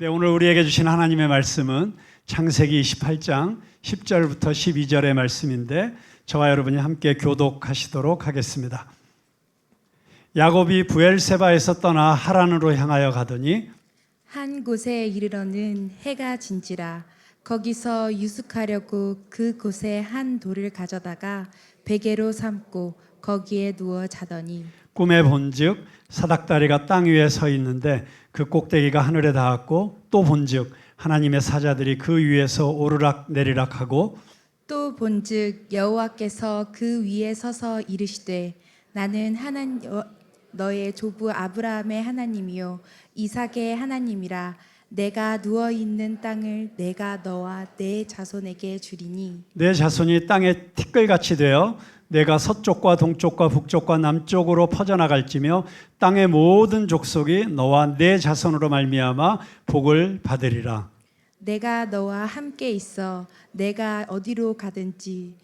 네, 오늘 우리에게 주신 하나님의 말씀은 창세기 28장 10절부터 12절의 말씀인데 저와 여러분이 함께 교독하시도록 하겠습니다. 야곱이 브엘세바에서 떠나 하란으로 향하여 가더니 한 곳에 이르러는 해가 진지라. 거기서 유숙하려고 그 곳에 한 돌을 가져다가 베개로 삼고 거기에 누워 자더니 꿈에 본즉 사닥다리가 땅 위에 서 있는데 그 꼭대기가 하늘에 닿았고 또 본즉 하나님의 사자들이 그 위에서 오르락 내리락 하고 또 본즉 여호와께서 그 위에 서서 이르시되 나는 너의 조부 아브라함의 하나님이요 이삭의 하나님이라. 내가 누워 있는 땅을 내가 너와 내 자손에게 주리니 내 자손이 땅에 티끌같이 되어 내가 서쪽과 동쪽과 북쪽과 남쪽으로 퍼져나갈지며 땅의 모든 족속이 너와 내 자손으로 말미암아 복을 받으리라. 내가 너와 함께 있어 내가 어디로 가든지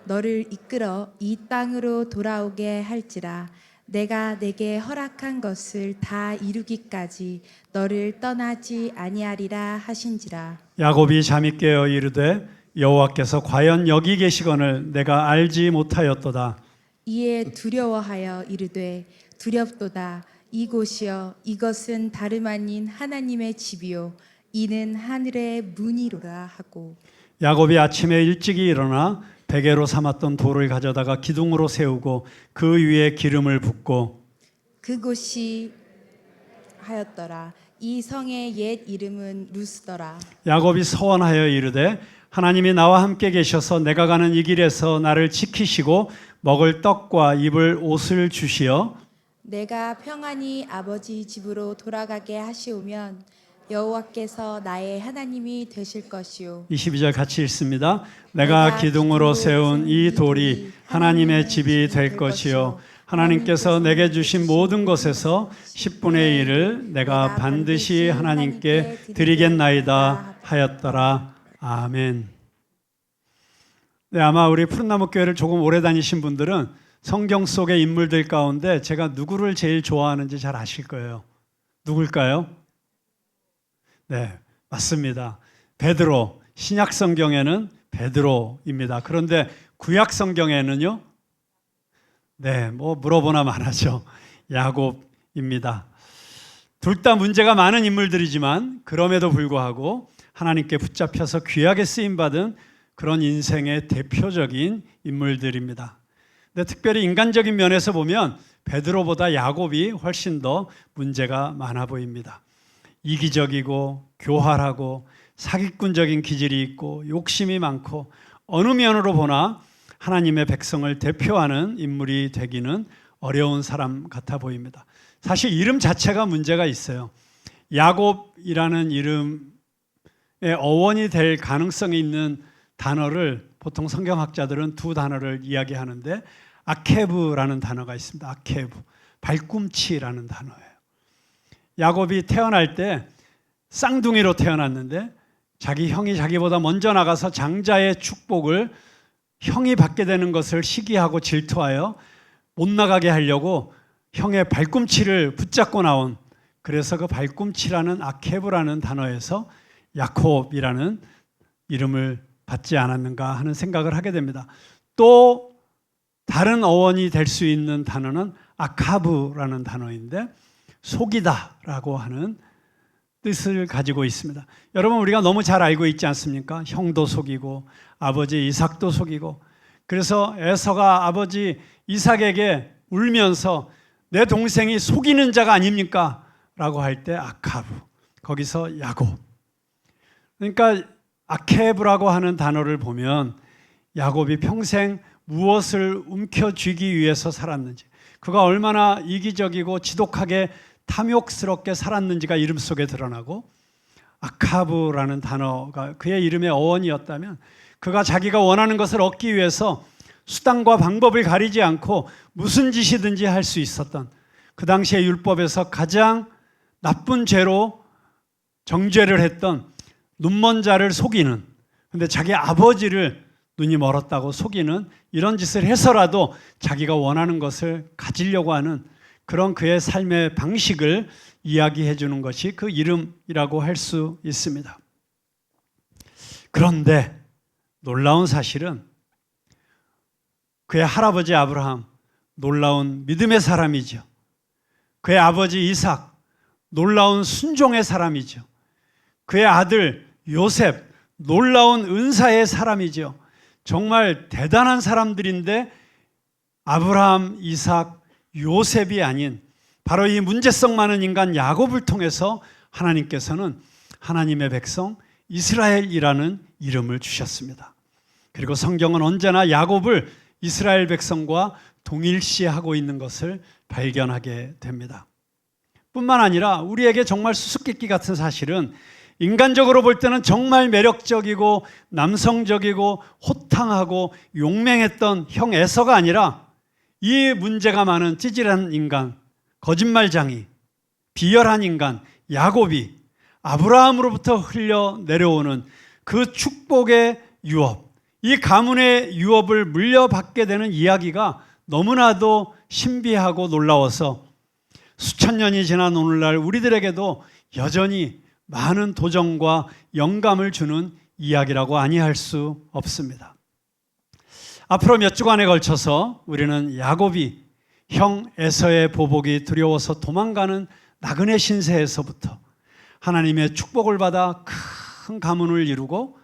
너를 이끌어 이 땅으로 돌아오게 할지라. 내가 내게 허락한 것을 다 이루기까지 너를 떠나지 아니하리라 하신지라. 야곱이 잠이 깨어 이르되 여호와께서 과연 여기 계시거늘 내가 알지 못하였도다. 이에 두려워하여 이르되 두렵도다. 이곳이여 이것은 다름 아닌 하나님의 집이요 이는 하늘의 문이로라 하고. 야곱이 아침에 일찍이 일어나 베개로 삼았던 돌을 가져다가 기둥으로 세우고 그 위에 기름을 붓고 그곳이 하였더라. 이 성의 옛 이름은 루스더라. 야곱이 서원하여 이르되 하나님이 나와 함께 계셔서 내가 가는 이 길에서 나를 지키시고 먹을 떡과 입을 옷을 주시어 내가 평안히 아버지 집으로 돌아가게 하시오면 여호와께서 나의 하나님이 되실 것이요 22절 같이 읽습니다. 내가 기둥으로 세운 이 돌이 하나님의 집이 될 것이요 하나님께서 내게 주신 모든 것에서 10분의 1을 내가 반드시 하나님께 드리겠나이다 하였더라. 아멘. 네, 아마 우리 푸른나무 교회를 조금 오래 다니신 분들은 성경 속의 인물들 가운데 제가 누구를 제일 좋아하는지 잘 아실 거예요. 누굴까요? 네, 맞습니다. 베드로. 신약 성경에는 베드로입니다. 그런데 구약 성경에는요? 네, 뭐 물어보나 마나죠. 야곱입니다. 둘 다 문제가 많은 인물들이지만 그럼에도 불구하고 하나님께 붙잡혀서 귀하게 쓰임받은 그런 인생의 대표적인 인물들입니다. 근데 특별히 인간적인 면에서 보면 베드로보다 야곱이 훨씬 더 문제가 많아 보입니다. 이기적이고 교활하고 사기꾼적인 기질이 있고 욕심이 많고 어느 면으로 보나 하나님의 백성을 대표하는 인물이 되기는 어려운 사람 같아 보입니다. 사실 이름 자체가 문제가 있어요. 야곱이라는 이름의 어원이 될 가능성이 있는 단어를 보통 성경학자들은 두 단어를 이야기하는데 아케브라는 단어가 있습니다. 아케브, 발꿈치라는 단어예요. 야곱이 태어날 때 쌍둥이로 태어났는데 자기 형이 자기보다 먼저 나가서 장자의 축복을 형이 받게 되는 것을 시기하고 질투하여 못 나가게 하려고 형의 발꿈치를 붙잡고 나온, 그래서 그 발꿈치라는 아케브라는 단어에서 야콥이라는 이름을 받지 않았는가 하는 생각을 하게 됩니다. 또 다른 어원이 될 수 있는 단어는 아카브라는 단어인데 속이다라고 하는 뜻을 가지고 있습니다. 여러분, 우리가 너무 잘 알고 있지 않습니까? 형도 속이고 아버지 이삭도 속이고, 그래서 에서가 아버지 이삭에게 울면서 내 동생이 속이는 자가 아닙니까? 라고 할 때 아카브, 거기서 야곱. 그러니까 아케브라고 하는 단어를 보면 야곱이 평생 무엇을 움켜쥐기 위해서 살았는지, 그가 얼마나 이기적이고 지독하게 탐욕스럽게 살았는지가 이름 속에 드러나고, 아카브라는 단어가 그의 이름의 어원이었다면 그가 자기가 원하는 것을 얻기 위해서 수단과 방법을 가리지 않고 무슨 짓이든지 할 수 있었던, 그 당시의 율법에서 가장 나쁜 죄로 정죄를 했던 눈먼 자를 속이는, 근데 자기 아버지를 눈이 멀었다고 속이는 이런 짓을 해서라도 자기가 원하는 것을 가지려고 하는 그런 그의 삶의 방식을 이야기해 주는 것이 그 이름이라고 할 수 있습니다. 그런데 놀라운 사실은 그의 할아버지 아브라함, 놀라운 믿음의 사람이죠. 그의 아버지 이삭, 놀라운 순종의 사람이죠. 그의 아들 요셉, 놀라운 은사의 사람이죠. 정말 대단한 사람들인데 아브라함, 이삭, 요셉이 아닌 바로 이 문제성 많은 인간 야곱을 통해서 하나님께서는 하나님의 백성 이스라엘이라는 이름을 주셨습니다. 그리고 성경은 언제나 야곱을 이스라엘 백성과 동일시하고 있는 것을 발견하게 됩니다. 뿐만 아니라 우리에게 정말 수수께끼 같은 사실은 인간적으로 볼 때는 정말 매력적이고 남성적이고 호탕하고 용맹했던 형 에서가 아니라 이 문제가 많은 찌질한 인간, 거짓말장이, 비열한 인간 야곱이 아브라함으로부터 흘려 내려오는 그 축복의 유업, 이 가문의 유업을 물려받게 되는 이야기가 너무나도 신비하고 놀라워서 수천 년이 지난 오늘날 우리들에게도 여전히 많은 도전과 영감을 주는 이야기라고 아니할 수 없습니다. 앞으로 몇 주간에 걸쳐서 우리는 야곱이 형 에서의 보복이 두려워서 도망가는 나그네 신세에서부터 하나님의 축복을 받아 큰 가문을 이루고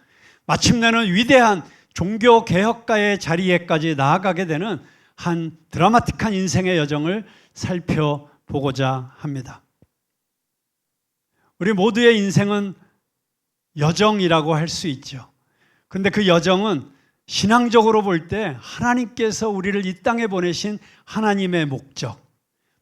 마침내는 위대한 종교 개혁가의 자리에까지 나아가게 되는 한 드라마틱한 인생의 여정을 살펴보고자 합니다. 우리 모두의 인생은 여정이라고 할 수 있죠. 그런데 그 여정은 신앙적으로 볼 때 하나님께서 우리를 이 땅에 보내신 하나님의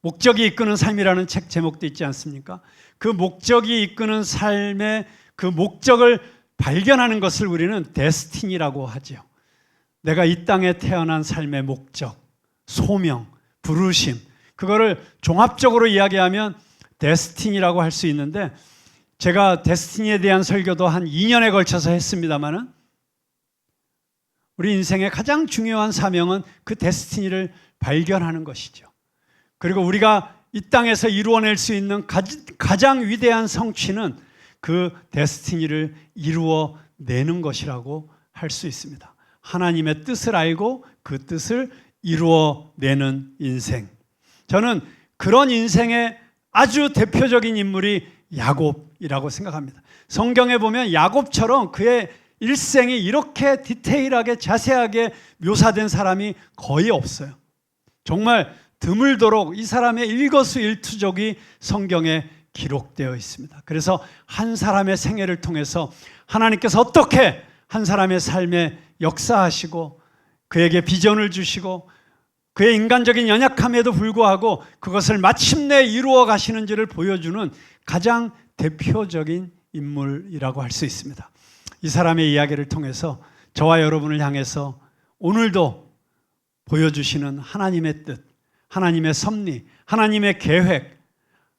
목적이 이끄는 삶이라는 책 제목도 있지 않습니까? 그 목적이 이끄는 삶의 그 목적을 발견하는 것을 우리는 데스티니라고 하죠. 내가 이 땅에 태어난 삶의 목적, 소명, 부르심, 그거를 종합적으로 이야기하면 데스티니라고 할 수 있는데 제가 데스티니에 대한 설교도 한 2년에 걸쳐서 했습니다마는 우리 인생의 가장 중요한 사명은 그 데스티니를 발견하는 것이죠. 그리고 우리가 이 땅에서 이루어낼 수 있는 가장 위대한 성취는 그 데스티니를 이루어내는 것이라고 할 수 있습니다. 하나님의 뜻을 알고 그 뜻을 이루어내는 인생. 저는 그런 인생의 아주 대표적인 인물이 야곱이라고 생각합니다. 성경에 보면 야곱처럼 그의 일생이 이렇게 디테일하게 자세하게 묘사된 사람이 거의 없어요. 정말 드물도록 이 사람의 일거수일투족이 성경에 기록되어 있습니다. 그래서 한 사람의 생애를 통해서 하나님께서 어떻게 한 사람의 삶에 역사하시고 그에게 비전을 주시고 그의 인간적인 연약함에도 불구하고 그것을 마침내 이루어 가시는지를 보여주는 가장 대표적인 인물이라고 할 수 있습니다. 이 사람의 이야기를 통해서 저와 여러분을 향해서 오늘도 보여주시는 하나님의 뜻, 하나님의 섭리, 하나님의 계획,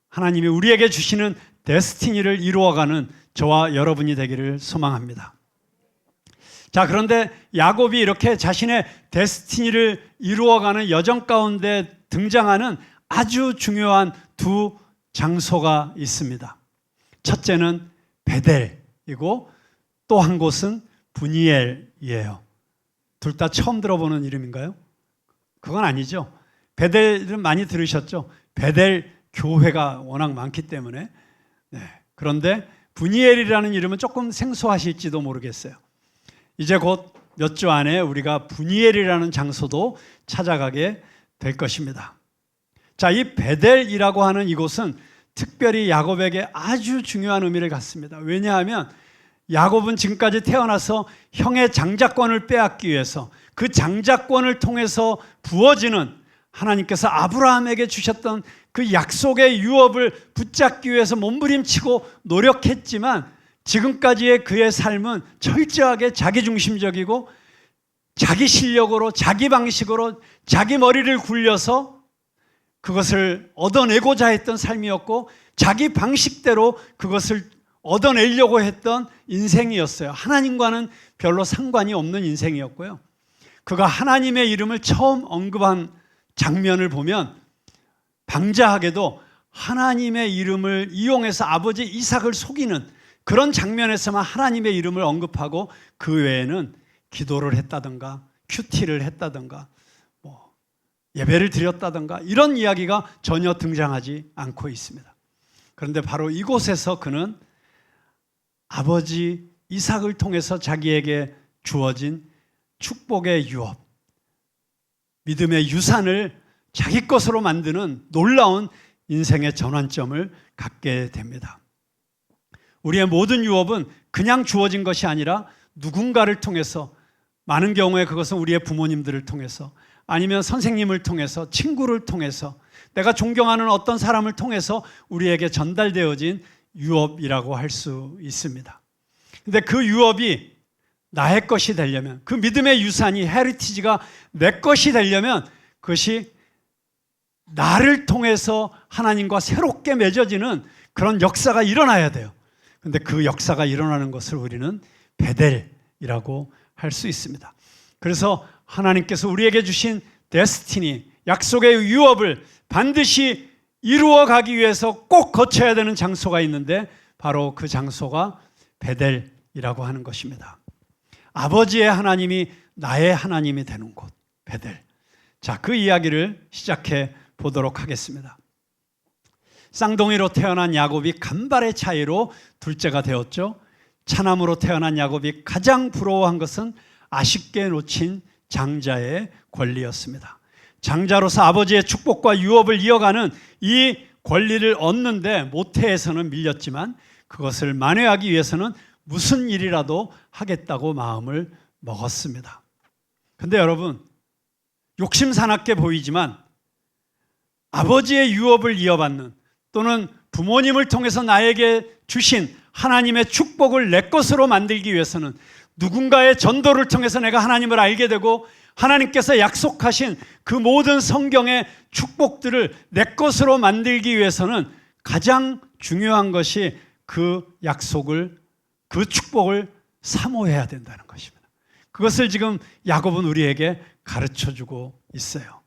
하나님이 우리에게 주시는 데스티니를 이루어가는 저와 여러분이 되기를 소망합니다. 자, 그런데 야곱이 이렇게 자신의 데스티니를 이루어가는 여정 가운데 등장하는 아주 중요한 두 장소가 있습니다. 첫째는 베델이고 또 한 곳은 브니엘이에요. 둘 다 처음 들어보는 이름인가요? 그건 아니죠. 베델은 많이 들으셨죠? 베델 교회가 워낙 많기 때문에. 네. 그런데 브니엘이라는 이름은 조금 생소하실지도 모르겠어요. 이제 곧 몇 주 안에 우리가 브니엘이라는 장소도 찾아가게 될 것입니다. 자, 이 베델이라고 하는 이곳은 특별히 야곱에게 아주 중요한 의미를 갖습니다. 왜냐하면 야곱은 지금까지 태어나서 형의 장자권을 빼앗기 위해서 그 장자권을 통해서 부어지는 하나님께서 아브라함에게 주셨던 그 약속의 유업을 붙잡기 위해서 몸부림치고 노력했지만 지금까지의 그의 삶은 철저하게 자기중심적이고 자기 실력으로 자기 방식으로 자기 머리를 굴려서 그것을 얻어내고자 했던 삶이었고 자기 방식대로 그것을 얻어내려고 했던 인생이었어요. 하나님과는 별로 상관이 없는 인생이었고요. 그가 하나님의 이름을 처음 언급한 장면을 보면 방자하게도 하나님의 이름을 이용해서 아버지 이삭을 속이는 그런 장면에서만 하나님의 이름을 언급하고 그 외에는 기도를 했다든가 큐티를 했다든가 예배를 드렸다든가 이런 이야기가 전혀 등장하지 않고 있습니다. 그런데 바로 이곳에서 그는 아버지 이삭을 통해서 자기에게 주어진 축복의 유업, 믿음의 유산을 자기 것으로 만드는 놀라운 인생의 전환점을 갖게 됩니다. 우리의 모든 유업은 그냥 주어진 것이 아니라 누군가를 통해서, 많은 경우에 그것은 우리의 부모님들을 통해서, 아니면 선생님을 통해서, 친구를 통해서, 내가 존경하는 어떤 사람을 통해서 우리에게 전달되어진 유업이라고 할 수 있습니다. 근데 그 유업이 나의 것이 되려면, 그 믿음의 유산이, 헤리티지가 내 것이 되려면 그것이 나를 통해서 하나님과 새롭게 맺어지는 그런 역사가 일어나야 돼요. 근데 그 역사가 일어나는 것을 우리는 베델이라고 할 수 있습니다. 그래서 하나님께서 우리에게 주신 데스티니, 약속의 유업을 반드시 이루어 가기 위해서 꼭 거쳐야 되는 장소가 있는데 바로 그 장소가 베델이라고 하는 것입니다. 아버지의 하나님이 나의 하나님이 되는 곳, 베델. 자, 그 이야기를 시작해 보도록 하겠습니다. 쌍둥이로 태어난 야곱이 간발의 차이로 둘째가 되었죠. 차남으로 태어난 야곱이 가장 부러워한 것은 아쉽게 놓친 장자의 권리였습니다. 장자로서 아버지의 축복과 유업을 이어가는 이 권리를 얻는데 모태에서는 밀렸지만 그것을 만회하기 위해서는 무슨 일이라도 하겠다고 마음을 먹었습니다. 근데 여러분, 욕심사납게 보이지만 아버지의 유업을 이어받는, 또는 부모님을 통해서 나에게 주신 하나님의 축복을 내 것으로 만들기 위해서는, 누군가의 전도를 통해서 내가 하나님을 알게 되고 하나님께서 약속하신 그 모든 성경의 축복들을 내 것으로 만들기 위해서는 가장 중요한 것이 그 약속을, 그 축복을 사모해야 된다는 것입니다. 그것을 지금 야곱은 우리에게 가르쳐주고 있어요.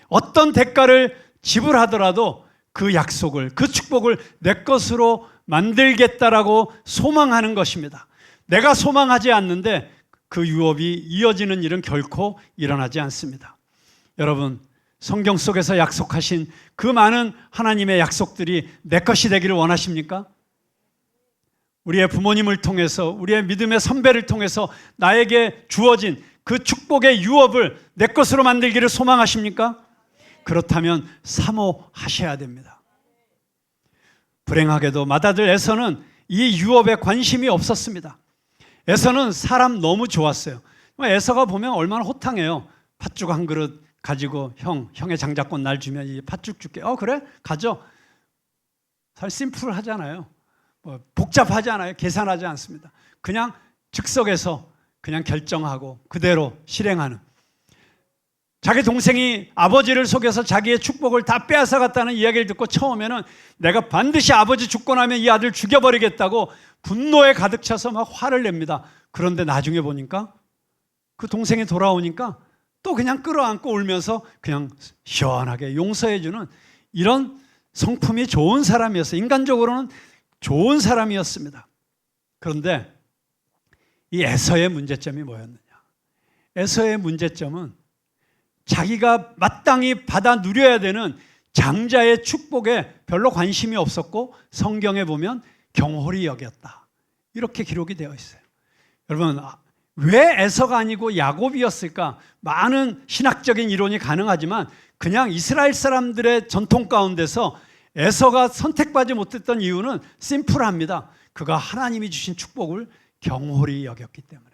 어떤 대가를 지불하더라도 그 약속을, 그 축복을 내 것으로 만들겠다라고 소망하는 것입니다. 내가 소망하지 않는데 그 유업이 이어지는 일은 결코 일어나지 않습니다. 여러분, 성경 속에서 약속하신 그 많은 하나님의 약속들이 내 것이 되기를 원하십니까? 우리의 부모님을 통해서, 우리의 믿음의 선배를 통해서 나에게 주어진 그 축복의 유업을 내 것으로 만들기를 소망하십니까? 그렇다면 사모하셔야 됩니다. 불행하게도 맏아들 에서는 이 유업에 관심이 없었습니다. 에서는 사람 너무 좋았어요. 에서가 보면 얼마나 호탕해요. 팥죽 한 그릇 가지고 형의 장자권 날 주면 이 팥죽 줄게. 그래? 가져. 사실 심플하잖아요. 복잡하지 않아요. 계산하지 않습니다. 그냥 즉석에서 그냥 결정하고 그대로 실행하는. 자기 동생이 아버지를 속여서 자기의 축복을 다 빼앗아갔다는 이야기를 듣고 처음에는 내가 반드시 아버지 죽고 나면 이 아들 죽여버리겠다고 분노에 가득 차서 막 화를 냅니다. 그런데 나중에 보니까 그 동생이 돌아오니까 또 그냥 끌어안고 울면서 그냥 시원하게 용서해주는 이런 성품이 좋은 사람이었어요. 인간적으로는 좋은 사람이었습니다. 그런데 이 에서의 문제점이 뭐였느냐? 에서의 문제점은 자기가 마땅히 받아 누려야 되는 장자의 축복에 별로 관심이 없었고 성경에 보면 경홀히 여겼다. 이렇게 기록이 되어 있어요. 여러분, 왜 에서가 아니고 야곱이었을까? 많은 신학적인 이론이 가능하지만 그냥 이스라엘 사람들의 전통 가운데서 에서가 선택받지 못했던 이유는 심플합니다. 그가 하나님이 주신 축복을 경홀히 여겼기 때문에.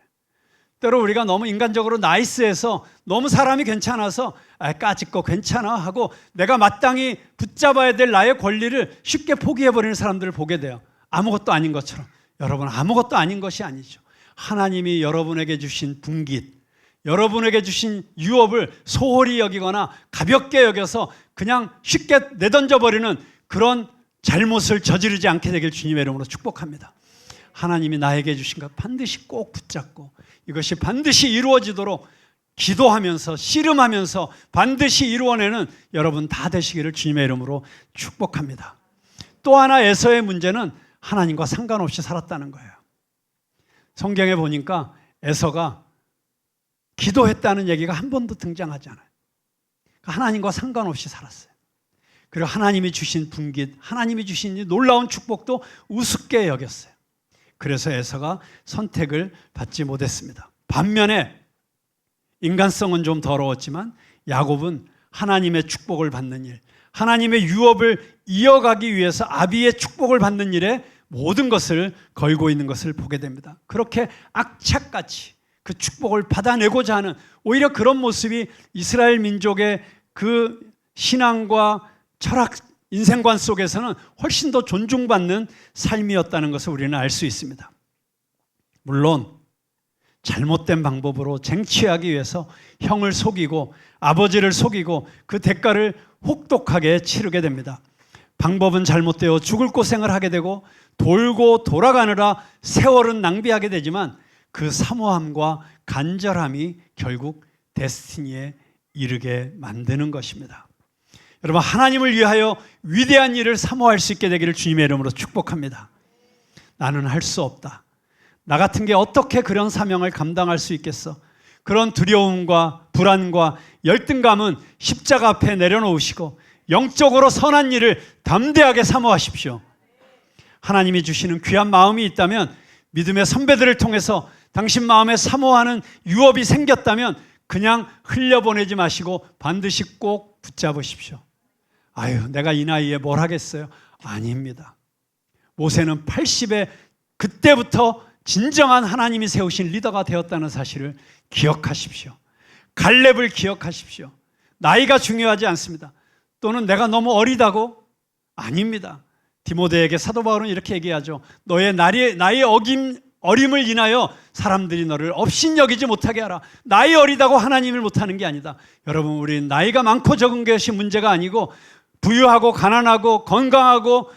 때로 우리가 너무 인간적으로 나이스해서 너무 사람이 괜찮아서 까짓거 괜찮아 하고 내가 마땅히 붙잡아야 될 나의 권리를 쉽게 포기해버리는 사람들을 보게 돼요. 아무것도 아닌 것처럼. 여러분, 아무것도 아닌 것이 아니죠. 하나님이 여러분에게 주신 분깃, 여러분에게 주신 유업을 소홀히 여기거나 가볍게 여겨서 그냥 쉽게 내던져버리는 그런 잘못을 저지르지 않게 되길 주님의 이름으로 축복합니다. 하나님이 나에게 주신 것 반드시 꼭 붙잡고 이것이 반드시 이루어지도록 기도하면서 씨름하면서 반드시 이루어내는 여러분 다 되시기를 주님의 이름으로 축복합니다. 또 하나 에서의 문제는 하나님과 상관없이 살았다는 거예요. 성경에 보니까 에서가 기도했다는 얘기가 한 번도 등장하지 않아요. 하나님과 상관없이 살았어요. 그리고 하나님이 주신 분깃, 하나님이 주신 이 놀라운 축복도 우습게 여겼어요. 그래서 에서가 선택을 받지 못했습니다. 반면에 인간성은 좀 더러웠지만 야곱은 하나님의 축복을 받는 일, 하나님의 유업을 이어가기 위해서 아비의 축복을 받는 일에 모든 것을 걸고 있는 것을 보게 됩니다. 그렇게 악착같이 그 축복을 받아내고자 하는 오히려 그런 모습이 이스라엘 민족의 그 신앙과 철학, 인생관 속에서는 훨씬 더 존중받는 삶이었다는 것을 우리는 알 수 있습니다. 물론 잘못된 방법으로 쟁취하기 위해서 형을 속이고 아버지를 속이고 그 대가를 혹독하게 치르게 됩니다. 방법은 잘못되어 죽을 고생을 하게 되고 돌고 돌아가느라 세월은 낭비하게 되지만 그 사모함과 간절함이 결국 데스티니에 이르게 만드는 것입니다. 여러분, 하나님을 위하여 위대한 일을 사모할 수 있게 되기를 주님의 이름으로 축복합니다. 나는 할 수 없다. 나 같은 게 어떻게 그런 사명을 감당할 수 있겠어? 그런 두려움과 불안과 열등감은 십자가 앞에 내려놓으시고 영적으로 선한 일을 담대하게 사모하십시오. 하나님이 주시는 귀한 마음이 있다면, 믿음의 선배들을 통해서 당신 마음에 사모하는 유업이 생겼다면 그냥 흘려보내지 마시고 반드시 꼭 붙잡으십시오. 아유, 내가 이 나이에 뭘 하겠어요? 아닙니다. 모세는 80에 그때부터 진정한 하나님이 세우신 리더가 되었다는 사실을 기억하십시오. 갈렙을 기억하십시오. 나이가 중요하지 않습니다. 또는 내가 너무 어리다고? 아닙니다. 디모데에게 사도 바울은 이렇게 얘기하죠. 너의 나이의 어림을 인하여 사람들이 너를 업신여기지 못하게 하라. 나이 어리다고 하나님을 못하는 게 아니다. 여러분, 우리 나이가 많고 적은 것이 문제가 아니고 부유하고 가난하고 건강하고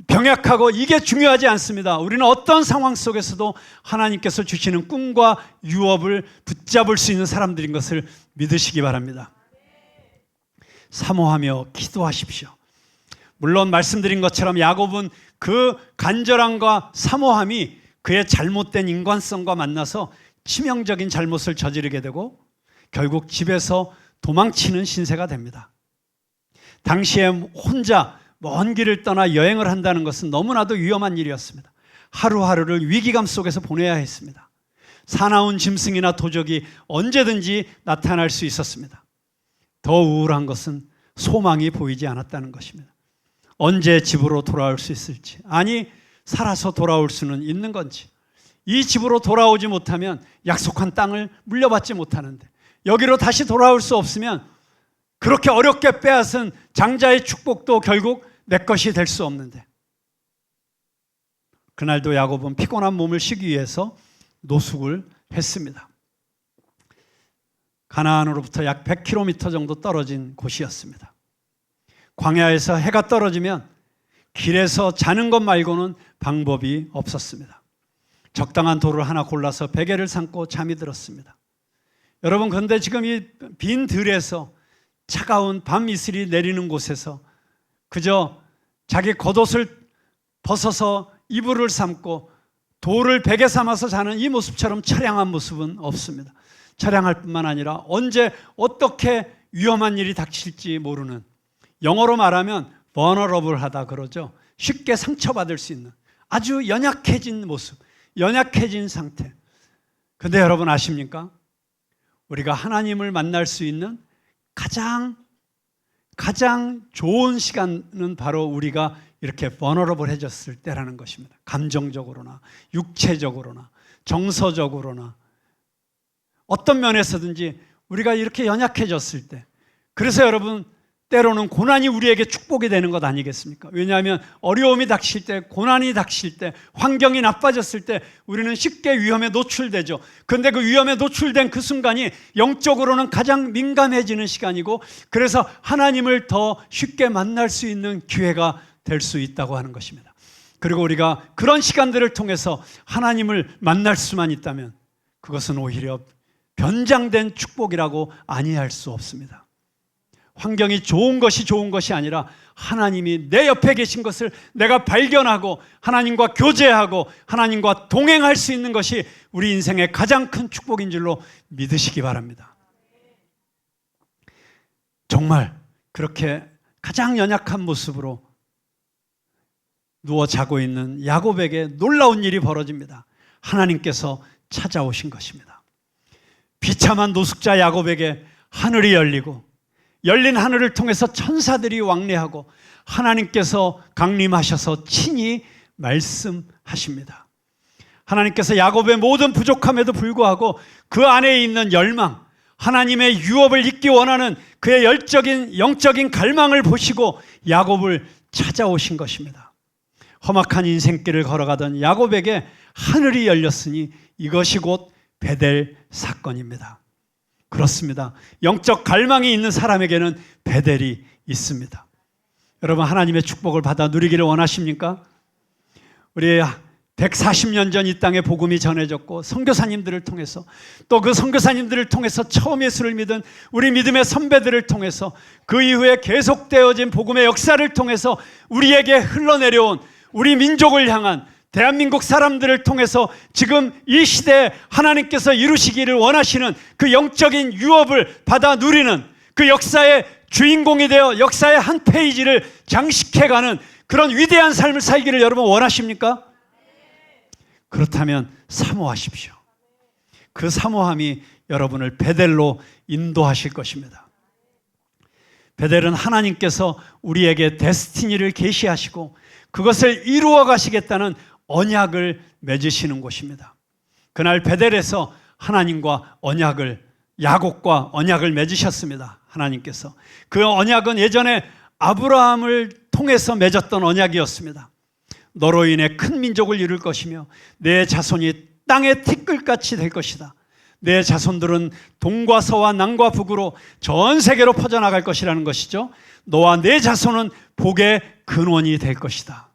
병약하고 이게 중요하지 않습니다. 우리는 어떤 상황 속에서도 하나님께서 주시는 꿈과 유업을 붙잡을 수 있는 사람들인 것을 믿으시기 바랍니다. 사모하며 기도하십시오. 물론 말씀드린 것처럼 야곱은 그 간절함과 사모함이 그의 잘못된 인간성과 만나서 치명적인 잘못을 저지르게 되고 결국 집에서 도망치는 신세가 됩니다. 당시에 혼자 먼 길을 떠나 여행을 한다는 것은 너무나도 위험한 일이었습니다. 하루하루를 위기감 속에서 보내야 했습니다. 사나운 짐승이나 도적이 언제든지 나타날 수 있었습니다. 더 우울한 것은 소망이 보이지 않았다는 것입니다. 언제 집으로 돌아올 수 있을지, 아니 살아서 돌아올 수는 있는 건지, 이 집으로 돌아오지 못하면 약속한 땅을 물려받지 못하는데 여기로 다시 돌아올 수 없으면 그렇게 어렵게 빼앗은 장자의 축복도 결국 내 것이 될 수 없는데, 그날도 야곱은 피곤한 몸을 쉬기 위해서 노숙을 했습니다. 가나안으로부터 약 100km 정도 떨어진 곳이었습니다. 광야에서 해가 떨어지면 길에서 자는 것 말고는 방법이 없었습니다. 적당한 돌을 하나 골라서 베개를 삼고 잠이 들었습니다. 여러분, 그런데 지금 이 빈 들에서 차가운 밤 이슬이 내리는 곳에서 그저 자기 겉옷을 벗어서 이불을 삼고 돌을 베개 삼아서 자는 이 모습처럼 처량한 모습은 없습니다. 처량할 뿐만 아니라 언제 어떻게 위험한 일이 닥칠지 모르는, 영어로 말하면 vulnerable하다 그러죠. 쉽게 상처받을 수 있는 아주 연약해진 모습, 연약해진 상태. 근데 여러분 아십니까? 우리가 하나님을 만날 수 있는 가장 좋은 시간은 바로 우리가 이렇게 vulnerable해졌을 때라는 것입니다. 감정적으로나 육체적으로나 정서적으로나 어떤 면에서든지 우리가 이렇게 연약해졌을 때, 그래서 여러분 때로는 고난이 우리에게 축복이 되는 것 아니겠습니까? 왜냐하면 어려움이 닥칠 때, 고난이 닥칠 때, 환경이 나빠졌을 때 우리는 쉽게 위험에 노출되죠. 그런데 그 위험에 노출된 그 순간이 영적으로는 가장 민감해지는 시간이고, 그래서 하나님을 더 쉽게 만날 수 있는 기회가 될 수 있다고 하는 것입니다. 그리고 우리가 그런 시간들을 통해서 하나님을 만날 수만 있다면 그것은 오히려 변장된 축복이라고 아니할 수 없습니다. 환경이 좋은 것이 아니라 하나님이 내 옆에 계신 것을 내가 발견하고 하나님과 교제하고 하나님과 동행할 수 있는 것이 우리 인생의 가장 큰 축복인 줄로 믿으시기 바랍니다. 정말 그렇게 가장 연약한 모습으로 누워 자고 있는 야곱에게 놀라운 일이 벌어집니다. 하나님께서 찾아오신 것입니다. 비참한 노숙자 야곱에게 하늘이 열리고 열린 하늘을 통해서 천사들이 왕래하고 하나님께서 강림하셔서 친히 말씀하십니다. 하나님께서 야곱의 모든 부족함에도 불구하고 그 안에 있는 열망, 하나님의 유업을 잊기 원하는 그의 열적인 영적인 갈망을 보시고 야곱을 찾아오신 것입니다. 험악한 인생길을 걸어가던 야곱에게 하늘이 열렸으니 이것이 곧 베델 사건입니다. 그렇습니다. 영적 갈망이 있는 사람에게는 베델이 있습니다. 여러분, 하나님의 축복을 받아 누리기를 원하십니까? 우리 140년 전 이 땅에 복음이 전해졌고 선교사님들을 통해서 또 그 선교사님들을 통해서 처음 예수를 믿은 우리 믿음의 선배들을 통해서 그 이후에 계속되어진 복음의 역사를 통해서 우리에게 흘러내려온 우리 민족을 향한 대한민국 사람들을 통해서 지금 이 시대에 하나님께서 이루시기를 원하시는 그 영적인 유업을 받아 누리는 그 역사의 주인공이 되어 역사의 한 페이지를 장식해가는 그런 위대한 삶을 살기를 여러분 원하십니까? 그렇다면 사모하십시오. 그 사모함이 여러분을 베델로 인도하실 것입니다. 베델은 하나님께서 우리에게 데스티니를 계시하시고 그것을 이루어 가시겠다는 언약을 맺으시는 곳입니다. 그날 베델에서 하나님과 야곱과 언약을 맺으셨습니다. 하나님께서 그 언약은 예전에 아브라함을 통해서 맺었던 언약이었습니다. 너로 인해 큰 민족을 이룰 것이며 내 자손이 땅의 티끌같이 될 것이다. 내 자손들은 동과 서와 남과 북으로 전 세계로 퍼져나갈 것이라는 것이죠. 너와 내 자손은 복의 근원이 될 것이다.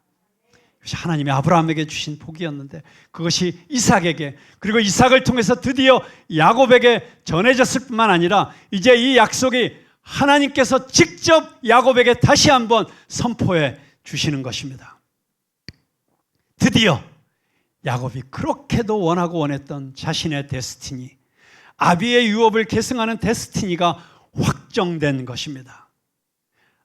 하나님이 아브라함에게 주신 복이었는데 그것이 이삭에게 그리고 이삭을 통해서 드디어 야곱에게 전해졌을 뿐만 아니라 이제 이 약속이 하나님께서 직접 야곱에게 다시 한번 선포해 주시는 것입니다. 드디어 야곱이 그렇게도 원하고 원했던 자신의 데스티니, 아비의 유업을 계승하는 데스티니가 확정된 것입니다.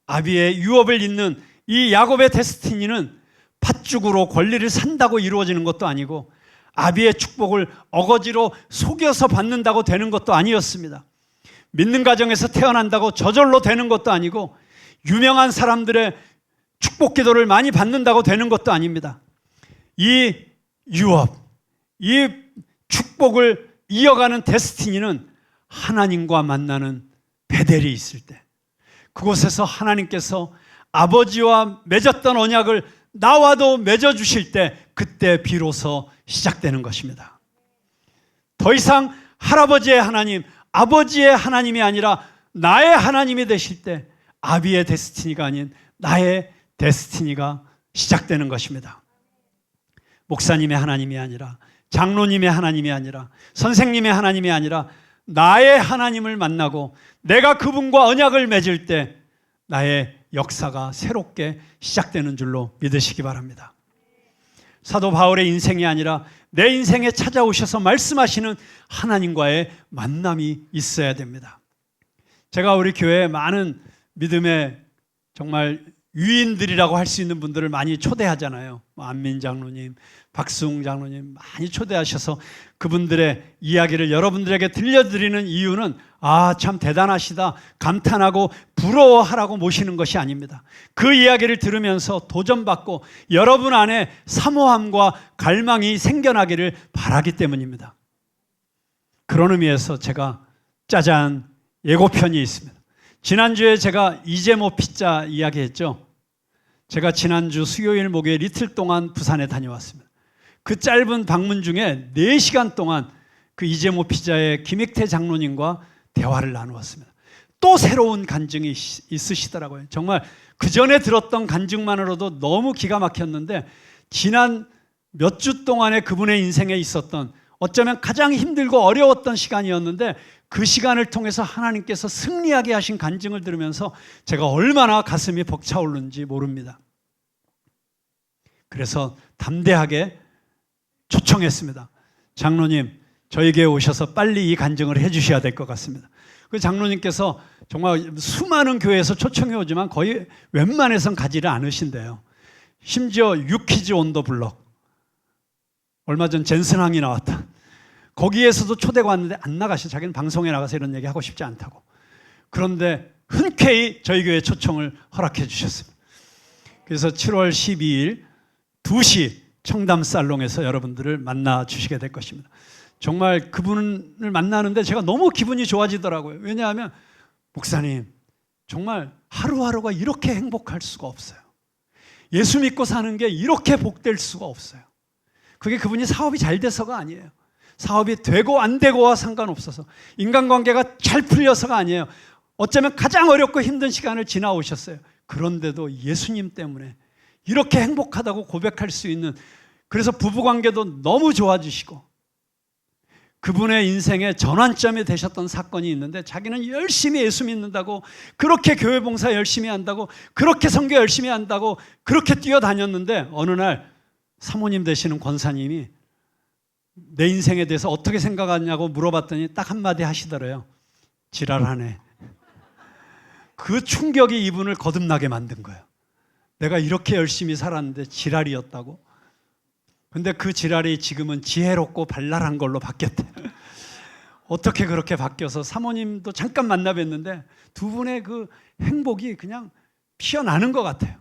아비의 유업을 잇는 이 야곱의 데스티니는 팥죽으로 권리를 산다고 이루어지는 것도 아니고 아비의 축복을 어거지로 속여서 받는다고 되는 것도 아니었습니다. 믿는 가정에서 태어난다고 저절로 되는 것도 아니고 유명한 사람들의 축복 기도를 많이 받는다고 되는 것도 아닙니다. 이 유업, 이 축복을 이어가는 데스티니는 하나님과 만나는 베델이 있을 때 그곳에서 하나님께서 아버지와 맺었던 언약을 나와도 맺어주실 때 그때 비로소 시작되는 것입니다. 더 이상 할아버지의 하나님, 아버지의 하나님이 아니라 나의 하나님이 되실 때 아비의 데스티니가 아닌 나의 데스티니가 시작되는 것입니다. 목사님의 하나님이 아니라 장로님의 하나님이 아니라 선생님의 하나님이 아니라 나의 하나님을 만나고 내가 그분과 언약을 맺을 때 나의 역사가 새롭게 시작되는 줄로 믿으시기 바랍니다. 사도 바울의 인생이 아니라 내 인생에 찾아오셔서 말씀하시는 하나님과의 만남이 있어야 됩니다. 제가 우리 교회에 많은 믿음의 정말 유인들이라고 할 수 있는 분들을 많이 초대하잖아요. 안민 장로님, 박수웅 장로님 많이 초대하셔서 그분들의 이야기를 여러분들에게 들려드리는 이유는 참 대단하시다 감탄하고 부러워하라고 모시는 것이 아닙니다. 그 이야기를 들으면서 도전받고 여러분 안에 사모함과 갈망이 생겨나기를 바라기 때문입니다. 그런 의미에서 제가 짜잔 예고편이 있습니다. 지난주에 제가 이재모 피자 이야기했죠. 제가 지난주 수요일 목요일 이틀 동안 부산에 다녀왔습니다. 그 짧은 방문 중에 4시간 동안 그 이재모 피자의 김익태 장로님과 대화를 나누었습니다. 또 새로운 간증이 있으시더라고요. 정말 그 전에 들었던 간증만으로도 너무 기가 막혔는데 지난 몇 주 동안의 그분의 인생에 있었던 어쩌면 가장 힘들고 어려웠던 시간이었는데 그 시간을 통해서 하나님께서 승리하게 하신 간증을 들으면서 제가 얼마나 가슴이 벅차오르는지 모릅니다. 그래서 담대하게 초청했습니다. 장로님, 저희 교회에 오셔서 빨리 이 간증을 해주셔야 될 것 같습니다. 그 장로님께서 정말 수많은 교회에서 초청해 오지만 거의 웬만해선 가지를 않으신대요. 심지어 유키즈 온 더 블럭, 얼마 전 젠슨항이 나왔다. 거기에서도 초대가 왔는데 안 나가셔. 자기는 방송에 나가서 이런 얘기 하고 싶지 않다고. 그런데 흔쾌히 저희 교회 초청을 허락해 주셨습니다. 그래서 7월 12일 2시 청담살롱에서 여러분들을 만나 주시게 될 것입니다. 정말 그분을 만나는데 제가 너무 기분이 좋아지더라고요. 왜냐하면 목사님, 정말 하루하루가 이렇게 행복할 수가 없어요. 예수 믿고 사는 게 이렇게 복될 수가 없어요. 그게 그분이 사업이 잘 돼서가 아니에요. 사업이 되고 안 되고와 상관없어서, 인간관계가 잘 풀려서가 아니에요. 어쩌면 가장 어렵고 힘든 시간을 지나오셨어요. 그런데도 예수님 때문에 이렇게 행복하다고 고백할 수 있는, 그래서 부부관계도 너무 좋아지시고, 그분의 인생의 전환점이 되셨던 사건이 있는데, 자기는 열심히 예수 믿는다고, 그렇게 교회 봉사 열심히 한다고, 그렇게 선교 열심히 한다고 그렇게 뛰어다녔는데 어느 날 사모님 되시는 권사님이 내 인생에 대해서 어떻게 생각하냐고 물어봤더니 딱 한마디 하시더래요. 지랄하네. 그 충격이 이분을 거듭나게 만든 거예요. 내가 이렇게 열심히 살았는데 지랄이었다고? 근데 그 지랄이 지금은 지혜롭고 발랄한 걸로 바뀌었대요. 어떻게 그렇게 바뀌어서, 사모님도 잠깐 만나 뵀는데 두 분의 그 행복이 그냥 피어나는 것 같아요.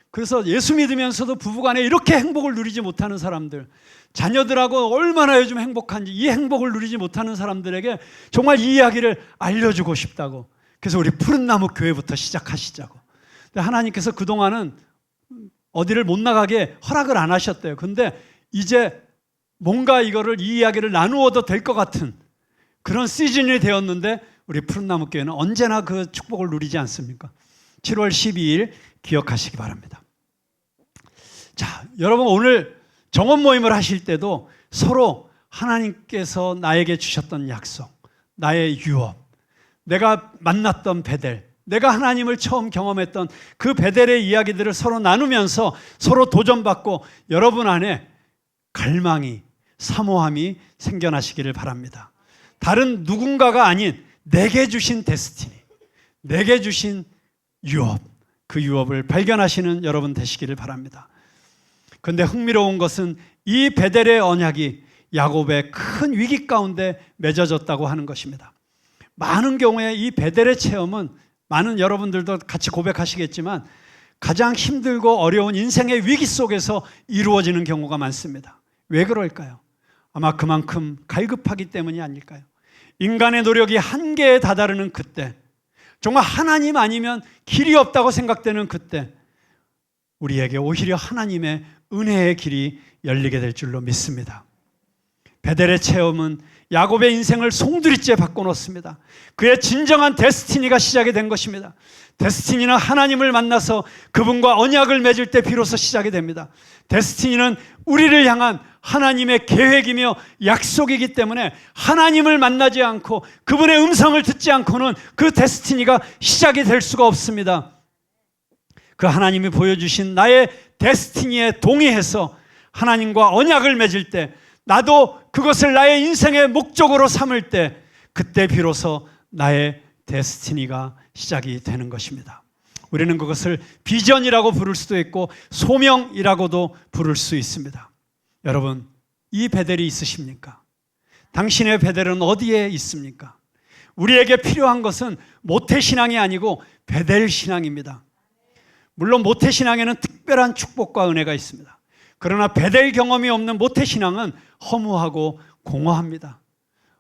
그래서 예수 믿으면서도 부부간에 이렇게 행복을 누리지 못하는 사람들, 자녀들하고 얼마나 요즘 행복한지 이 행복을 누리지 못하는 사람들에게 정말 이 이야기를 알려주고 싶다고. 그래서 우리 푸른나무 교회부터 시작하시자고. 근데 하나님께서 그동안은 어디를 못 나가게 허락을 안 하셨대요. 근데 이제 뭔가 이거를, 이 이야기를 나누어도 될 것 같은 그런 시즌이 되었는데, 우리 푸른나무 교회는 언제나 그 축복을 누리지 않습니까? 7월 12일 기억하시기 바랍니다. 자, 여러분, 오늘 정원 모임을 하실 때도 서로 하나님께서 나에게 주셨던 약속, 나의 유업, 내가 만났던 베델, 내가 하나님을 처음 경험했던 그 베델의 이야기들을 서로 나누면서 서로 도전받고 여러분 안에 갈망이, 사모함이 생겨나시기를 바랍니다. 다른 누군가가 아닌 내게 주신 데스티니, 내게 주신 유업, 그 유업을 발견하시는 여러분 되시기를 바랍니다. 그런데 흥미로운 것은 이 베델의 언약이 야곱의 큰 위기 가운데 맺어졌다고 하는 것입니다. 많은 경우에 이 베델의 체험은, 많은 여러분들도 같이 고백하시겠지만, 가장 힘들고 어려운 인생의 위기 속에서 이루어지는 경우가 많습니다. 왜 그럴까요? 아마 그만큼 갈급하기 때문이 아닐까요? 인간의 노력이 한계에 다다르는 그때, 정말 하나님 아니면 길이 없다고 생각되는 그때, 우리에게 오히려 하나님의 은혜의 길이 열리게 될 줄로 믿습니다. 베델의 체험은 야곱의 인생을 송두리째 바꿔놓습니다. 그의 진정한 데스티니가 시작이 된 것입니다. 데스티니는 하나님을 만나서 그분과 언약을 맺을 때 비로소 시작이 됩니다. 데스티니는 우리를 향한 하나님의 계획이며 약속이기 때문에 하나님을 만나지 않고 그분의 음성을 듣지 않고는 그 데스티니가 시작이 될 수가 없습니다. 그 하나님이 보여주신 나의 데스티니에 동의해서 하나님과 언약을 맺을 때, 나도 그것을 나의 인생의 목적으로 삼을 때, 그때 비로소 나의 데스티니가 시작이 되는 것입니다. 우리는 그것을 비전이라고 부를 수도 있고 소명이라고도 부를 수 있습니다. 여러분, 이 베델이 있으십니까? 당신의 베델은 어디에 있습니까? 우리에게 필요한 것은 모태신앙이 아니고 베델신앙입니다. 물론 모태신앙에는 특별한 축복과 은혜가 있습니다. 그러나 베델 경험이 없는 모태신앙은 허무하고 공허합니다.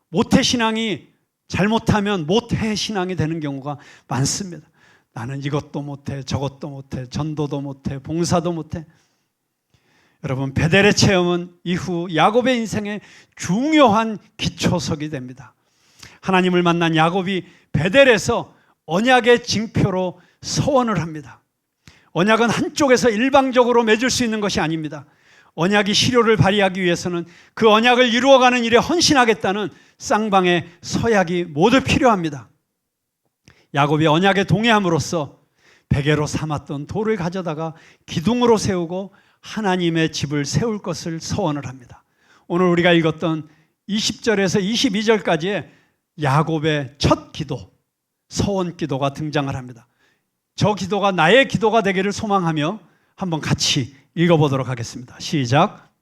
모태신앙이 잘못하면 모태신앙이 되는 경우가 많습니다. 나는 이것도 못해, 저것도 못해, 전도도 못해, 봉사도 못해. 여러분, 베델의 체험은 이후 야곱의 인생의 중요한 기초석이 됩니다. 하나님을 만난 야곱이 베델에서 언약의 징표로 서원을 합니다. 언약은 한쪽에서 일방적으로 맺을 수 있는 것이 아닙니다. 언약이 실효를 발휘하기 위해서는 그 언약을 이루어가는 일에 헌신하겠다는 쌍방의 서약이 모두 필요합니다. 야곱이 언약에 동의함으로써 베개로 삼았던 돌을 가져다가 기둥으로 세우고 하나님의 집을 세울 것을 서원을 합니다. 오늘 우리가 읽었던 20절에서 22절까지의 야곱의 첫 기도, 서원 기도가 등장을 합니다. 저 기도가 나의 기도가 되기를 소망하며 한번 같이 읽어보도록 하겠습니다. 시작.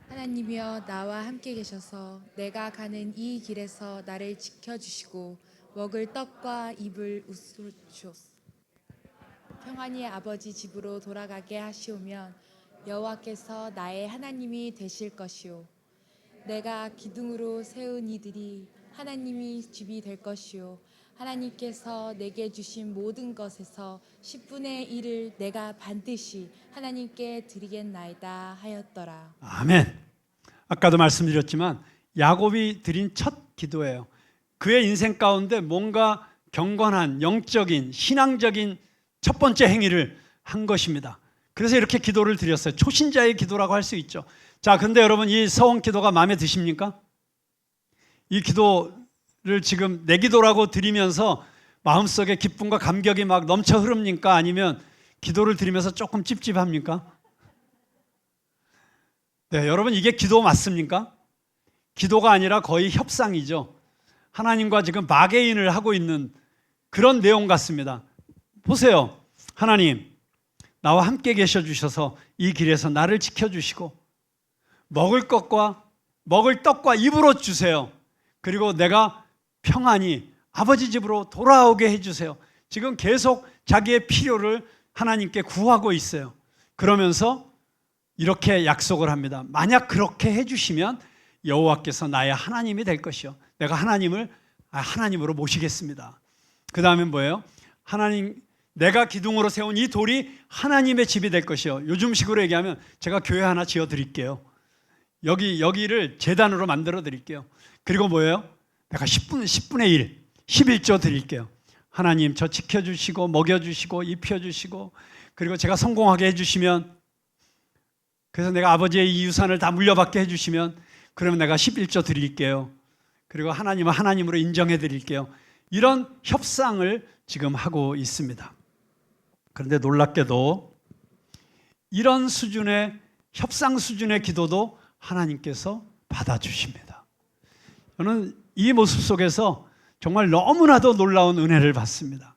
하나님이여 나와 함께 계셔서 내가 가는 이 길에서 나를 지켜주시고 먹을 떡과 입을 웃으시옵소서. 평안히 아버지 집으로 돌아가게 하시오면 여호와께서 나의 하나님이 되실 것이요 내가 기둥으로 세운 이들이 하나님이 집이 될 것이요 하나님께서 내게 주신 모든 것에서 10분의 1을 내가 반드시 하나님께 드리겠나이다 하였더라. 아멘. 아까도 말씀드렸지만 야곱이 드린 첫 기도예요. 그의 인생 가운데 뭔가 경건한 영적인 신앙적인 첫 번째 행위를 한 것입니다. 그래서 이렇게 기도를 드렸어요. 초신자의 기도라고 할 수 있죠. 자, 근데 여러분 이 서원 기도가 마음에 드십니까? 이 기도를 지금 내 기도라고 드리면서 마음속에 기쁨과 감격이 막 넘쳐 흐릅니까? 아니면 기도를 드리면서 조금 찝찝합니까? 네, 여러분 이게 기도 맞습니까? 기도가 아니라 거의 협상이죠. 하나님과 지금 바게인을 하고 있는 그런 내용 같습니다. 보세요. 하나님, 나와 함께 계셔 주셔서 이 길에서 나를 지켜주시고 먹을 떡과 입으로 주세요. 그리고 내가 평안히 아버지 집으로 돌아오게 해주세요. 지금 계속 자기의 필요를 하나님께 구하고 있어요. 그러면서 이렇게 약속을 합니다. 만약 그렇게 해주시면 여호와께서 나의 하나님이 될 것이요 내가 하나님을 하나님으로 모시겠습니다. 그 다음엔 뭐예요? 하나님, 내가 기둥으로 세운 이 돌이 하나님의 집이 될 것이요 요즘식으로 얘기하면 제가 교회 하나 지어 드릴게요. 여기를 제단으로 만들어 드릴게요. 그리고 뭐예요? 내가 10분의 1, 11조 드릴게요. 하나님 저 지켜주시고 먹여주시고 입혀주시고 그리고 제가 성공하게 해주시면, 그래서 내가 아버지의 이 유산을 다 물려받게 해주시면 그러면 내가 11조 드릴게요. 그리고 하나님은 하나님으로 인정해 드릴게요. 이런 협상을 지금 하고 있습니다. 그런데 놀랍게도 이런 수준의 협상 수준의 기도도 하나님께서 받아주십니다. 저는 이 모습 속에서 정말 너무나도 놀라운 은혜를 받습니다.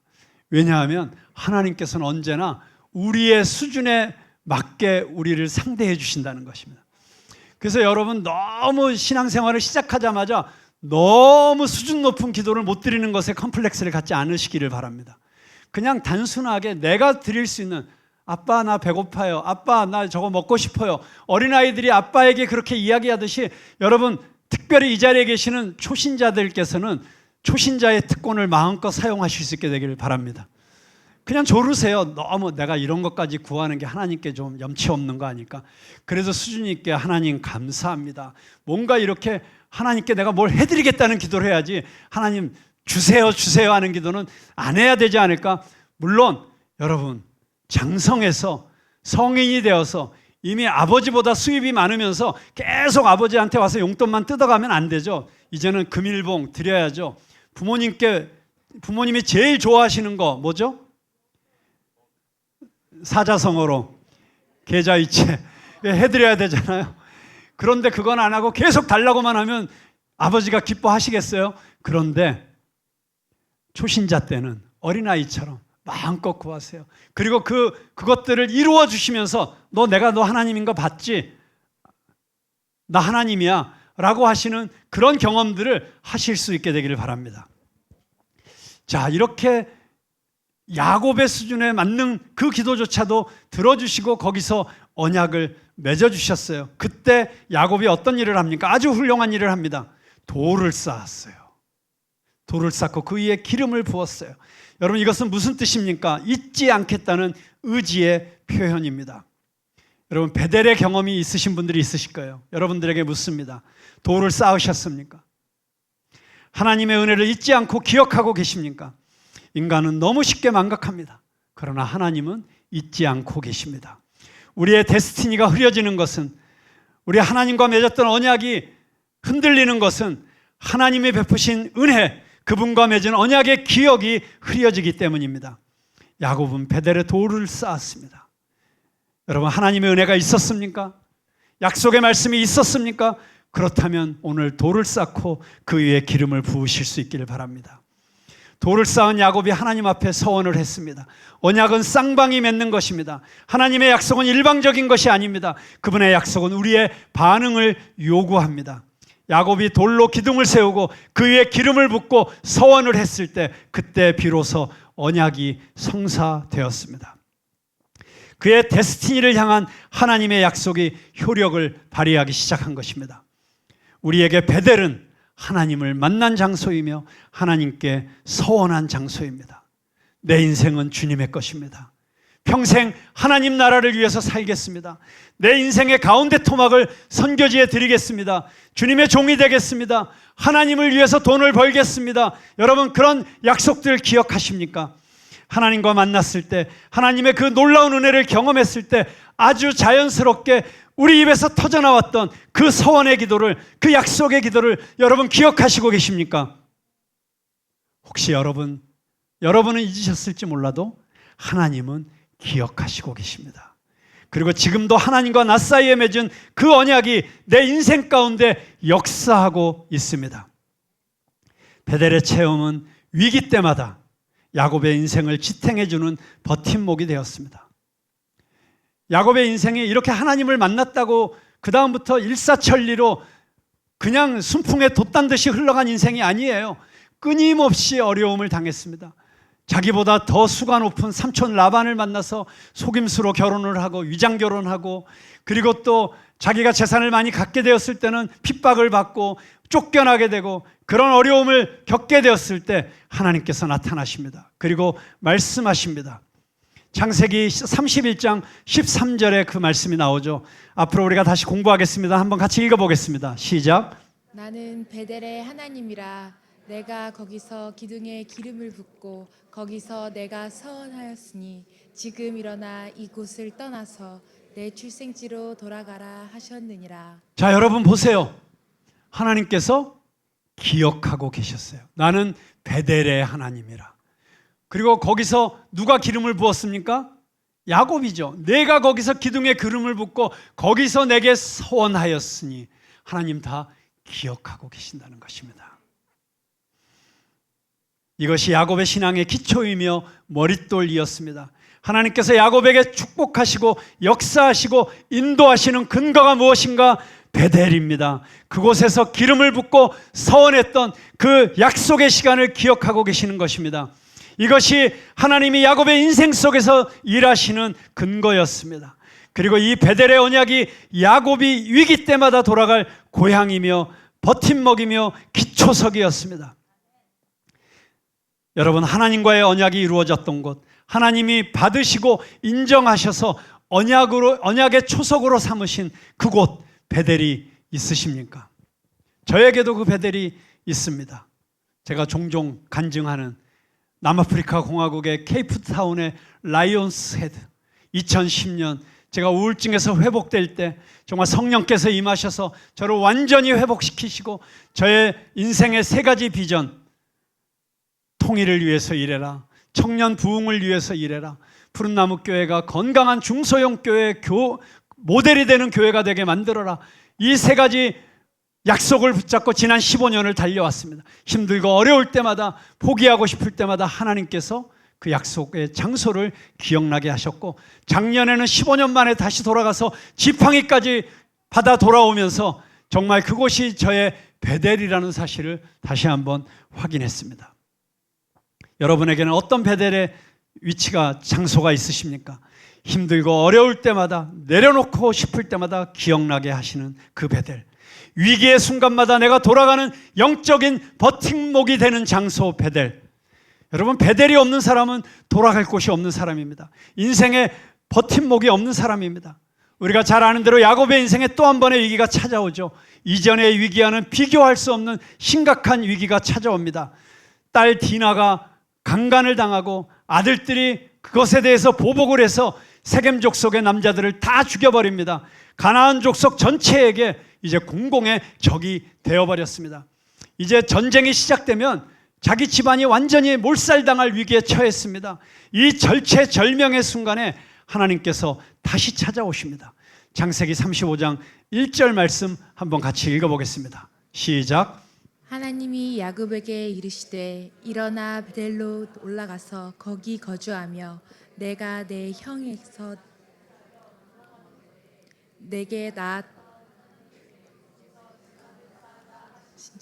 왜냐하면 하나님께서는 언제나 우리의 수준에 맞게 우리를 상대해 주신다는 것입니다. 그래서 여러분 너무 신앙생활을 시작하자마자 너무 수준 높은 기도를 못 드리는 것에 컴플렉스를 갖지 않으시기를 바랍니다. 그냥 단순하게 내가 드릴 수 있는, 아빠 나 배고파요, 아빠 나 저거 먹고 싶어요, 어린아이들이 아빠에게 그렇게 이야기하듯이 여러분 특별히 이 자리에 계시는 초신자들께서는 초신자의 특권을 마음껏 사용하실 수 있게 되기를 바랍니다. 그냥 조르세요. 너무 내가 이런 것까지 구하는 게 하나님께 좀 염치 없는 거 아닐까? 그래서 수준 있게 하나님 감사합니다. 뭔가 이렇게 하나님께 내가 뭘 해드리겠다는 기도를 해야지 하나님 주세요 주세요 하는 기도는 안 해야 되지 않을까? 물론 여러분 장성해서 성인이 되어서 이미 아버지보다 수입이 많으면서 계속 아버지한테 와서 용돈만 뜯어가면 안 되죠. 이제는 금일봉 드려야죠. 부모님이 제일 좋아하시는 거 뭐죠? 사자성어로 계좌이체 해드려야 되잖아요. 그런데 그건 안 하고 계속 달라고만 하면 아버지가 기뻐하시겠어요? 그런데 초신자 때는 어린아이처럼 마음껏 구하세요. 그리고 그것들을 이루어 주시면서 내가 너 하나님인 거 봤지? 나 하나님이야 라고 하시는 그런 경험들을 하실 수 있게 되기를 바랍니다. 자, 이렇게 야곱의 수준에 맞는 그 기도조차도 들어주시고 거기서 언약을 맺어주셨어요. 그때 야곱이 어떤 일을 합니까? 아주 훌륭한 일을 합니다. 돌을 쌓았어요. 돌을 쌓고 그 위에 기름을 부었어요. 여러분 이것은 무슨 뜻입니까? 잊지 않겠다는 의지의 표현입니다. 여러분 베델의 경험이 있으신 분들이 있으실 거예요. 여러분들에게 묻습니다. 돌을 쌓으셨습니까? 하나님의 은혜를 잊지 않고 기억하고 계십니까? 인간은 너무 쉽게 망각합니다. 그러나 하나님은 잊지 않고 계십니다. 우리의 데스티니가 흐려지는 것은, 우리 하나님과 맺었던 언약이 흔들리는 것은 하나님이 베푸신 은혜, 그분과 맺은 언약의 기억이 흐려지기 때문입니다. 야곱은 베델에 돌을 쌓았습니다. 여러분, 하나님의 은혜가 있었습니까? 약속의 말씀이 있었습니까? 그렇다면 오늘 돌을 쌓고 그 위에 기름을 부으실 수 있기를 바랍니다. 돌을 쌓은 야곱이 하나님 앞에 서원을 했습니다. 언약은 쌍방이 맺는 것입니다. 하나님의 약속은 일방적인 것이 아닙니다. 그분의 약속은 우리의 반응을 요구합니다. 야곱이 돌로 기둥을 세우고 그 위에 기름을 붓고 서원을 했을 때, 그때 비로소 언약이 성사되었습니다. 그의 데스티니를 향한 하나님의 약속이 효력을 발휘하기 시작한 것입니다. 우리에게 베델은 하나님을 만난 장소이며 하나님께 서원한 장소입니다. 내 인생은 주님의 것입니다. 평생 하나님 나라를 위해서 살겠습니다. 내 인생의 가운데 토막을 선교지에 드리겠습니다. 주님의 종이 되겠습니다. 하나님을 위해서 돈을 벌겠습니다. 여러분, 그런 약속들 기억하십니까? 하나님과 만났을 때, 하나님의 그 놀라운 은혜를 경험했을 때 아주 자연스럽게 우리 입에서 터져나왔던 그 서원의 기도를, 그 약속의 기도를 여러분 기억하시고 계십니까? 혹시 여러분은 잊으셨을지 몰라도 하나님은 기억하시고 계십니다. 그리고 지금도 하나님과 나 사이에 맺은 그 언약이 내 인생 가운데 역사하고 있습니다. 베델의 체험은 위기 때마다 야곱의 인생을 지탱해주는 버팀목이 되었습니다. 야곱의 인생이 이렇게 하나님을 만났다고 그 다음부터 일사천리로 그냥 순풍에 돛단 듯이 흘러간 인생이 아니에요. 끊임없이 어려움을 당했습니다. 자기보다 더 수가 높은 삼촌 라반을 만나서 속임수로 결혼을 하고 위장 결혼하고, 그리고 또 자기가 재산을 많이 갖게 되었을 때는 핍박을 받고 쫓겨나게 되고, 그런 어려움을 겪게 되었을 때 하나님께서 나타나십니다. 그리고 말씀하십니다. 창세기 31장 13절에 그 말씀이 나오죠. 앞으로 우리가 다시 공부하겠습니다. 한번 같이 읽어보겠습니다. 시작. 나는 베델의 하나님이라. 내가 거기서 기둥에 기름을 붓고 거기서 내가 서원하였으니 지금 일어나 이곳을 떠나서 내 출생지로 돌아가라 하셨느니라. 자, 여러분 보세요. 하나님께서 기억하고 계셨어요. 나는 베델의 하나님이라. 그리고 거기서 누가 기름을 부었습니까? 야곱이죠. 내가 거기서 기둥에 기름을 붓고 거기서 내게 서원하였으니, 하나님 다 기억하고 계신다는 것입니다. 이것이 야곱의 신앙의 기초이며 머릿돌이었습니다. 하나님께서 야곱에게 축복하시고 역사하시고 인도하시는 근거가 무엇인가? 베델입니다. 그곳에서 기름을 붓고 서원했던 그 약속의 시간을 기억하고 계시는 것입니다. 이것이 하나님이 야곱의 인생 속에서 일하시는 근거였습니다. 그리고 이 베델의 언약이 야곱이 위기 때마다 돌아갈 고향이며 버팀목이며 기초석이었습니다. 여러분, 하나님과의 언약이 이루어졌던 곳, 하나님이 받으시고 인정하셔서 언약의 초석으로 삼으신 그곳 베델이 있으십니까? 저에게도 그 베델이 있습니다. 제가 종종 간증하는 남아프리카 공화국의 케이프타운의 라이온스 헤드, 2010년 제가 우울증에서 회복될 때 정말 성령께서 임하셔서 저를 완전히 회복시키시고 저의 인생의 세 가지 비전, 통일을 위해서 일해라, 청년 부흥을 위해서 일해라, 푸른나무 교회가 건강한 중소형 교회 모델이 되는 교회가 되게 만들어라, 이 세 가지 약속을 붙잡고 지난 15년을 달려왔습니다. 힘들고 어려울 때마다, 포기하고 싶을 때마다 하나님께서 그 약속의 장소를 기억나게 하셨고, 작년에는 15년 만에 다시 돌아가서 지팡이까지 받아 돌아오면서 정말 그곳이 저의 베델이라는 사실을 다시 한번 확인했습니다. 여러분에게는 어떤 베델의 위치가, 장소가 있으십니까? 힘들고 어려울 때마다, 내려놓고 싶을 때마다 기억나게 하시는 그 베델, 위기의 순간마다 내가 돌아가는 영적인 버팀목이 되는 장소 베델. 여러분, 베델이 없는 사람은 돌아갈 곳이 없는 사람입니다. 인생에 버팀목이 없는 사람입니다. 우리가 잘 아는 대로 야곱의 인생에 또 한 번의 위기가 찾아오죠. 이전의 위기와는 비교할 수 없는 심각한 위기가 찾아옵니다. 딸 디나가 강간을 당하고 아들들이 그것에 대해서 보복을 해서 세겜 족속의 남자들을 다 죽여버립니다. 가나안 족속 전체에게 이제 공공의 적이 되어버렸습니다. 이제 전쟁이 시작되면 자기 집안이 완전히 몰살당할 위기에 처했습니다. 이 절체절명의 순간에 하나님께서 다시 찾아오십니다. 창세기 35장 1절 말씀 한번 같이 읽어보겠습니다. 시작. 하나님이 야곱에게 이르시되 일어나 베델로 올라가서 거기 거주하며 내가 내 형에서 내게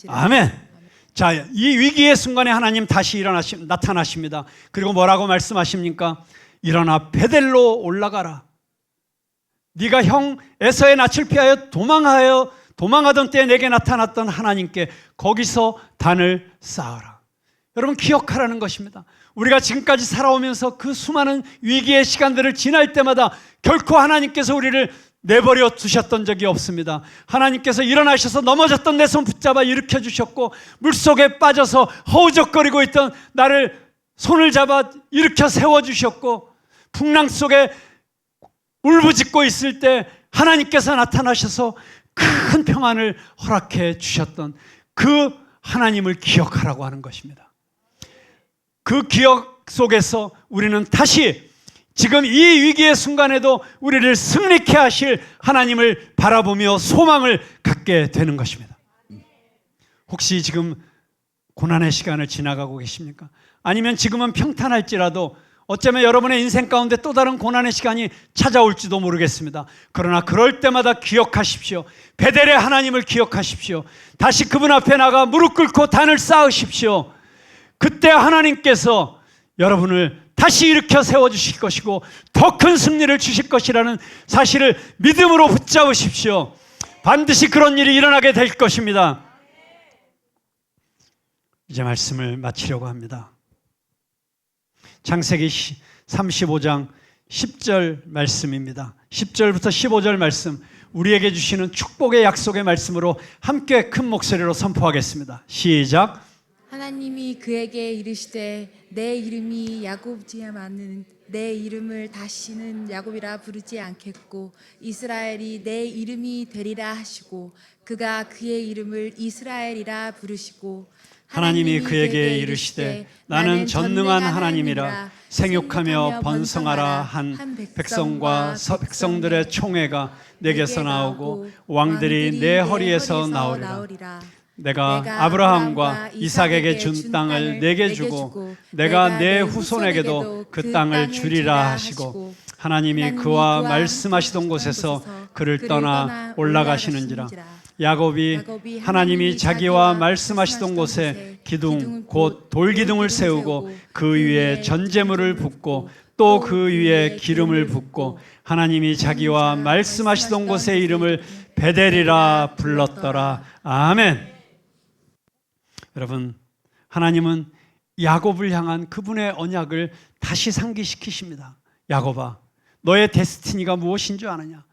아멘. 자, 이 위기의 순간에 하나님 다시 나타나십니다. 그리고 뭐라고 말씀하십니까? 일어나 베델로 올라가라. 네가 형 에서의 낯을 피하여 도망하던 때에 내게 나타났던 하나님께 거기서 단을 쌓아라. 여러분, 기억하라는 것입니다. 우리가 지금까지 살아오면서 그 수많은 위기의 시간들을 지날 때마다 결코 하나님께서 우리를 내버려 두셨던 적이 없습니다. 하나님께서 일어나셔서 넘어졌던 내 손 붙잡아 일으켜 주셨고, 물속에 빠져서 허우적거리고 있던 나를 손을 잡아 일으켜 세워주셨고, 풍랑 속에 울부짖고 있을 때 하나님께서 나타나셔서 큰 평안을 허락해 주셨던 그 하나님을 기억하라고 하는 것입니다. 그 기억 속에서 우리는 다시 지금 이 위기의 순간에도 우리를 승리케 하실 하나님을 바라보며 소망을 갖게 되는 것입니다. 혹시 지금 고난의 시간을 지나가고 계십니까? 아니면 지금은 평탄할지라도 어쩌면 여러분의 인생 가운데 또 다른 고난의 시간이 찾아올지도 모르겠습니다. 그러나 그럴 때마다 기억하십시오. 베델의 하나님을 기억하십시오. 다시 그분 앞에 나가 무릎 꿇고 단을 쌓으십시오. 그때 하나님께서 여러분을 다시 일으켜 세워주실 것이고 더 큰 승리를 주실 것이라는 사실을 믿음으로 붙잡으십시오. 반드시 그런 일이 일어나게 될 것입니다. 이제 말씀을 마치려고 합니다. 창세기 35장 10절 말씀입니다. 10절부터 15절 말씀, 우리에게 주시는 축복의 약속의 말씀으로 함께 큰 목소리로 선포하겠습니다. 시작. 하나님이 그에게 이르시되 내 이름이 야곱이야마는 내 이름을 다시는 야곱이라 부르지 않겠고 이스라엘이 내 이름이 되리라 하시고 그가 그의 이름을 이스라엘이라 부르시고 하나님이 그에게 이르시되 나는 전능한 하나님이라 생육하며 번성하라 한 백성과 백성들의 총회가 내게서 나오고 왕들이 내 허리에서 나오리라. 내가 아브라함과 이삭에게 준 땅을 내게 주고 내가 내 후손에게도 그 땅을 주리라 하시고 하나님이 그와 말씀하시던 곳에서 그를 떠나 올라가시는지라. 야곱이 하나님이 자기와 말씀하시던 곳에 기둥 곧 돌기둥을 세우고 그 위에 전제물을 붓고 또 그 위에 기름을 붓고 하나님이 자기와 말씀하시던 곳의 이름을 베델이라 불렀더라. 아멘. 여러분, 하나님은 야곱을 향한 그분의 언약을 다시 상기시키십니다. 야곱아, 너의 데스티니가 무엇인 줄 아느냐?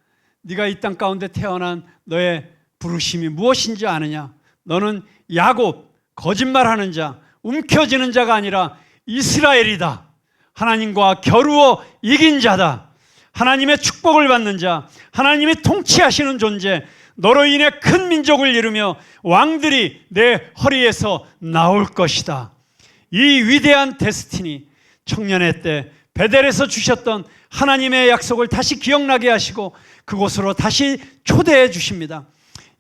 네가 이 땅 가운데 태어난 너의 부르심이 무엇인 줄 아느냐? 너는 야곱, 거짓말하는 자, 움켜쥐는 자가 아니라 이스라엘이다. 하나님과 겨루어 이긴 자다. 하나님의 축복을 받는 자, 하나님이 통치하시는 존재, 너로 인해 큰 민족을 이루며 왕들이 내 허리에서 나올 것이다. 이 위대한 데스티니, 청년의 때 베델에서 주셨던 하나님의 약속을 다시 기억나게 하시고 그곳으로 다시 초대해 주십니다.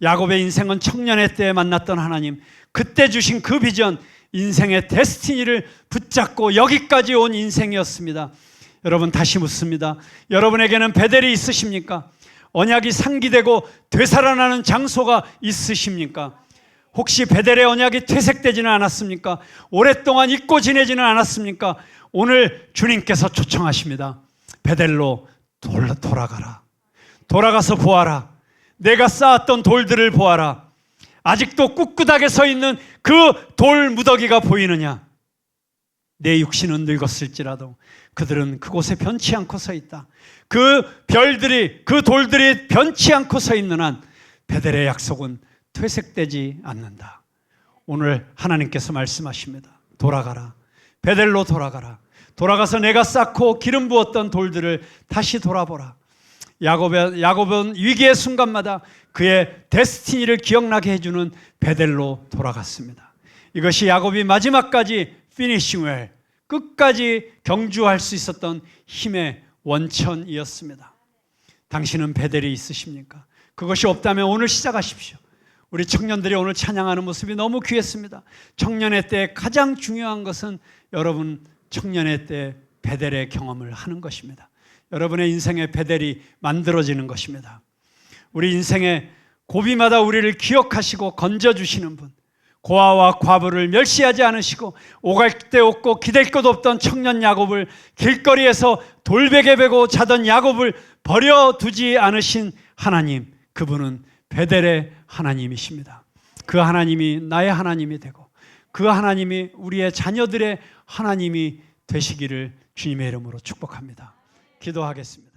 야곱의 인생은 청년의 때에 만났던 하나님, 그때 주신 그 비전, 인생의 데스티니를 붙잡고 여기까지 온 인생이었습니다. 여러분, 다시 묻습니다. 여러분에게는 베델이 있으십니까? 언약이 상기되고 되살아나는 장소가 있으십니까? 혹시 베델의 언약이 퇴색되지는 않았습니까? 오랫동안 잊고 지내지는 않았습니까? 오늘 주님께서 초청하십니다. 베델로 돌아가라. 돌아가서 보아라. 내가 쌓았던 돌들을 보아라. 아직도 꿋꿋하게 서 있는 그 돌 무더기가 보이느냐? 내 육신은 늙었을지라도 그들은 그곳에 변치 않고 서 있다. 그 별들이, 그 돌들이 변치 않고 서 있는 한 베델의 약속은 퇴색되지 않는다. 오늘 하나님께서 말씀하십니다. 돌아가라. 베델로 돌아가라. 돌아가서 내가 쌓고 기름 부었던 돌들을 다시 돌아보라. 야곱은 위기의 순간마다 그의 데스티니를 기억나게 해주는 베델로 돌아갔습니다. 이것이 야곱이 마지막까지 피니싱 웰, 끝까지 경주할 수 있었던 힘의 원천이었습니다. 당신은 베델이 있으십니까? 그것이 없다면 오늘 시작하십시오. 우리 청년들이 오늘 찬양하는 모습이 너무 귀했습니다. 청년의 때 가장 중요한 것은 여러분 청년의 때 베델의 경험을 하는 것입니다. 여러분의 인생의 베델이 만들어지는 것입니다. 우리 인생의 고비마다 우리를 기억하시고 건져주시는 분, 고아와 과부를 멸시하지 않으시고 오갈 데 없고 기댈 것 없던 청년 야곱을 길거리에서 돌베개 베고 자던 야곱을 버려두지 않으신 하나님, 그분은 베델의 하나님이십니다. 그 하나님이 나의 하나님이 되고 그 하나님이 우리의 자녀들의 하나님이 되시기를 주님의 이름으로 축복합니다. 기도하겠습니다.